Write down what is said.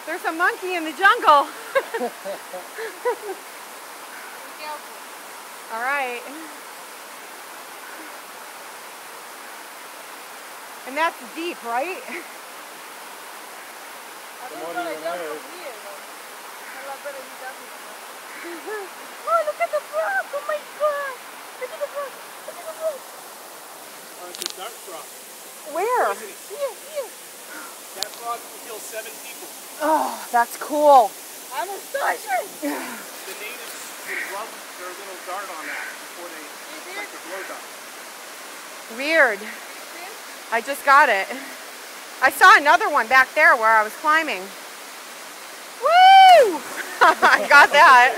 There's a monkey in the jungle. All right. And that's deep, right? Oh, look at the frog! Oh my God! Look at the frog! Look at the frog! Oh, it's a dark frog. Where? Here. That frog can kill 7 people. Oh, that's cool. I'm a sergeant. The natives would rub their little dart on that before they like the blow dart. Weird. I just got it. I saw another one back there where I was climbing. Woo! I got that.